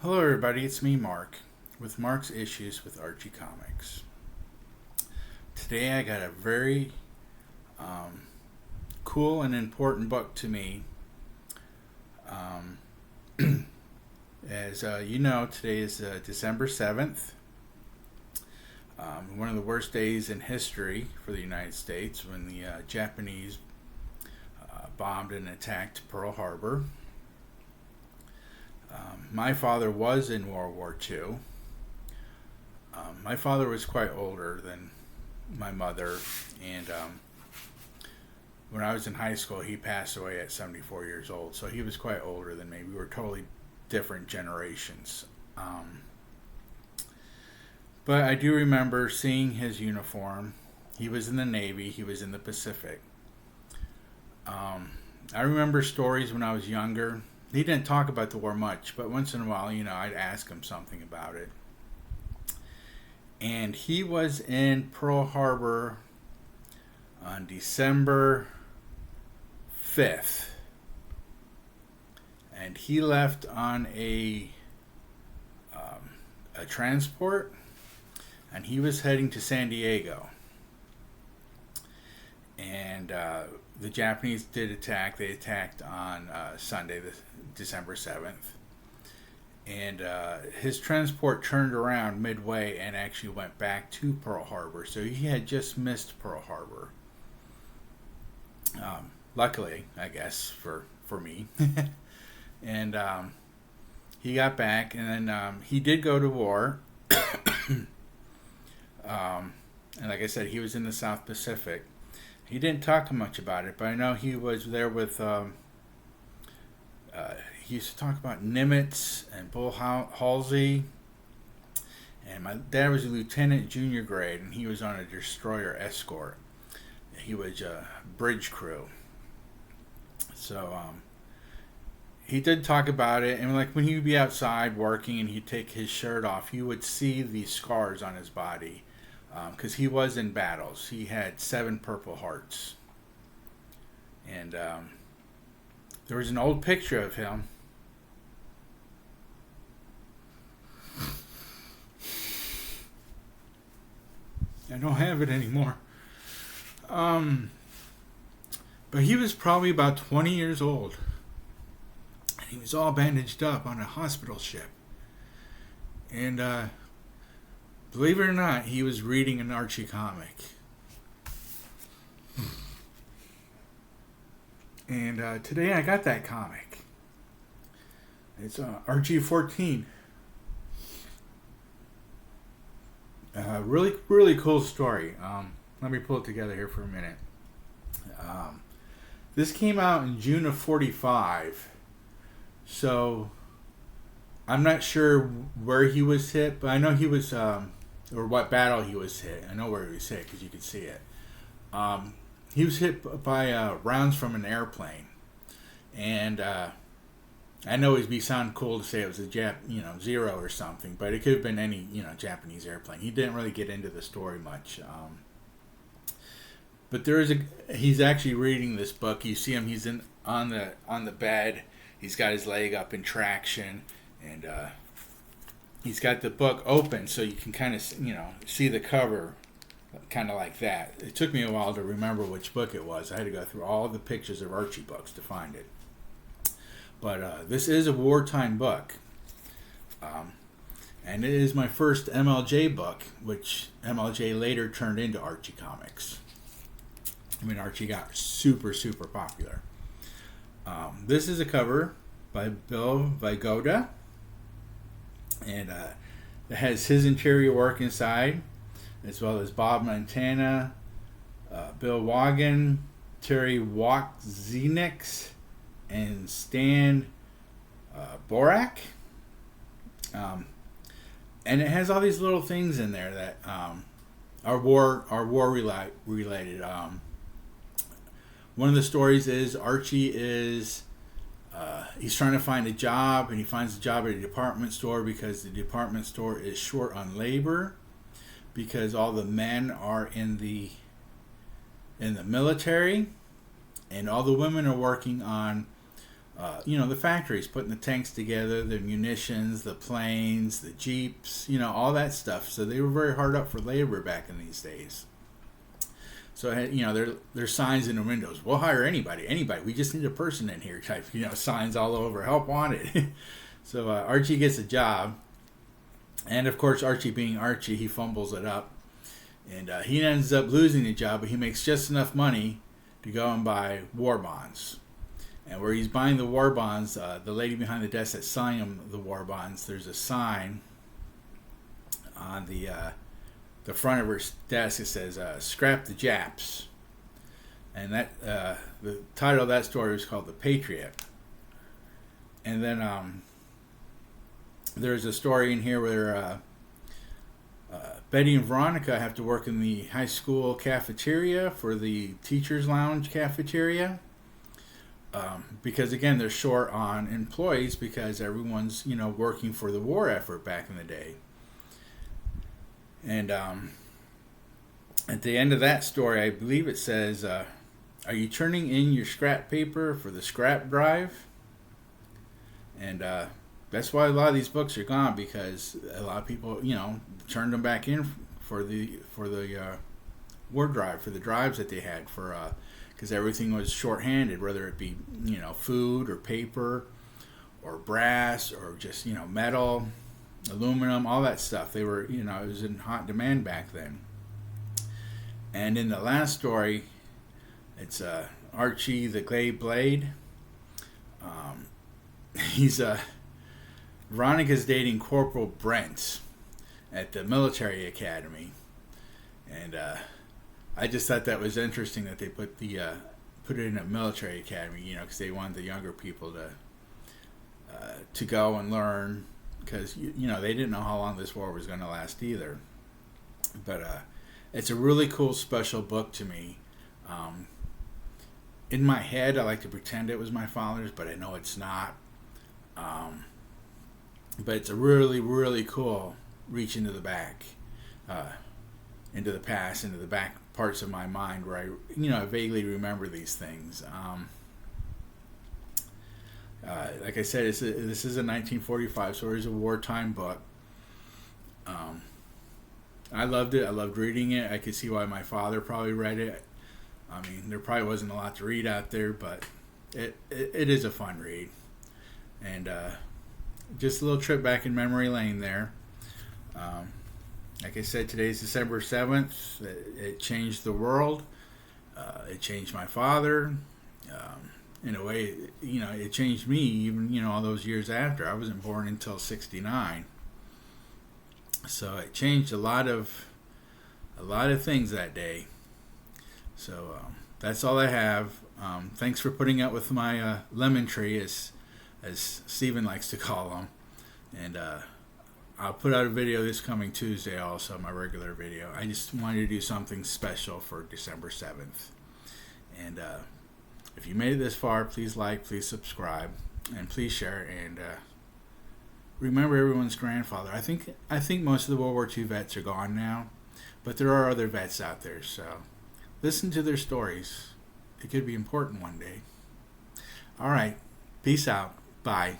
Hello, everybody. It's me, Mark, with Mark's Issues with Archie Comics. Today, I got a very cool and important book to me. Um, as you know, today is December 7th, one of the worst days in history for the United States when the Japanese bombed and attacked Pearl Harbor. My father was in World War II. My father was quite older than my mother, and when I was in high school, he passed away at 74 years old, so he was quite older than me. We were totally different generations. But I do remember seeing his uniform. He was in the Navy, he was in the Pacific. I remember stories when I was younger. He didn't talk about the war much, but once in a while, I'd ask him something about it. And he was in Pearl Harbor on December 5th. And he left on a transport, and he was heading to San Diego. And the Japanese did attack. They attacked on Sunday, December 7th. And his transport turned around midway and actually went back to Pearl Harbor. So he had just missed Pearl Harbor. Luckily, I guess, for me. And he got back, and then he did go to war. And like I said, he was in the South Pacific. He didn't talk much about it, but I know he was there with. He used to talk about Nimitz and Bull Halsey. And my dad was a lieutenant junior grade, and he was on a destroyer escort. He was a bridge crew. So he did talk about it, and like when he would be outside working and he'd take his shirt off, you would see the scars on his body. Because he was in battles. He had 7 Purple Hearts. And there was an old picture of him. I don't have it anymore. But he was probably about 20 years old. And he was all bandaged up on a hospital ship. And believe it or not, he was reading an Archie comic. And today I got that comic. It's Archie 14. Really, really cool story. Let me pull it together here for a minute. This came out in June of 45. So I'm not sure where he was hit, but I know he was... or what battle he was hit. I know where he was hit because you could see it. He was hit by rounds from an airplane, and I know it'd be sound cool to say it was a Zero or something, but it could have been any Japanese airplane. He didn't really get into the story much. But he's actually reading this book. You see him. He's on the bed. He's got his leg up in traction, and he's got the book open so you can kind of, see the cover kind of like that. It took me a while to remember which book it was. I had to go through all the pictures of Archie books to find it. But this is a wartime book. And it is my first MLJ book, which MLJ later turned into Archie Comics. I mean, Archie got super, super popular. This is a cover by Bill Vigoda. And it has his interior work inside, as well as Bob Montana, Bill Wagon, Terry Wachzienick, and Stan Borak. And it has all these little things in there that are war related. One of the stories is Archie is... he's trying to find a job, and he finds a job at a department store because the department store is short on labor because all the men are in the military, and all the women are working on the factories, putting the tanks together, the munitions, the planes, the jeeps, all that stuff. So they were very hard up for labor back in these days. So there's signs in the windows. We'll hire anybody. We just need a person in here. Type, signs all over. Help wanted. So Archie gets a job, and of course Archie being Archie, he fumbles it up, and he ends up losing the job. But he makes just enough money to go and buy war bonds. And where he's buying the war bonds, the lady behind the desk that's selling him the war bonds, there's a sign on the front of her desk that says "Scrap the Japs," and that the title of that story was called "The Patriot." And then there's a story in here where Betty and Veronica have to work in the high school cafeteria for the teachers' lounge cafeteria. Because again, they're short on employees because everyone's working for the war effort back in the day. And at the end of that story, I believe it says, "Are you turning in your scrap paper for the scrap drive?" And that's why a lot of these books are gone, because a lot of people turned them back in for the war drive, for the drives that they had for. Because everything was shorthanded, whether it be food or paper or brass or just metal, aluminum, all that stuff. They were it was in hot demand back then. And in the last story, it's Archie the Gay Blade. He's Veronica's dating Corporal Brent at the military academy, and I just thought that was interesting that they put it in a military academy, because they wanted the younger people to go and learn, because they didn't know how long this war was going to last either. But it's a really cool special book to me. In my head, I like to pretend it was my father's, but I know it's not. But it's a really, really cool reach into the back, into the past, into the back parts of my mind where I vaguely remember these things. Like I said, this is a 1945, so it is a wartime book. I loved it. I loved reading it. I could see why my father probably read it. I mean, there probably wasn't a lot to read out there, but it is a fun read. And just a little trip back in memory lane there. Like I said, today's December 7th. It changed the world. It changed my father. In a way, it changed me even, all those years after. I wasn't born until 69. So it changed a lot of things that day. So that's all I have. Thanks for putting up with my lemon tree, as Steven likes to call them. And I'll put out a video this coming Tuesday, also my regular video. I just wanted to do something special for December 7th. And if you made it this far, please like, please subscribe, and please share. And remember everyone's grandfather. I think most of the World War II vets are gone now, but there are other vets out there. So listen to their stories. It could be important one day. All right. Peace out. Bye.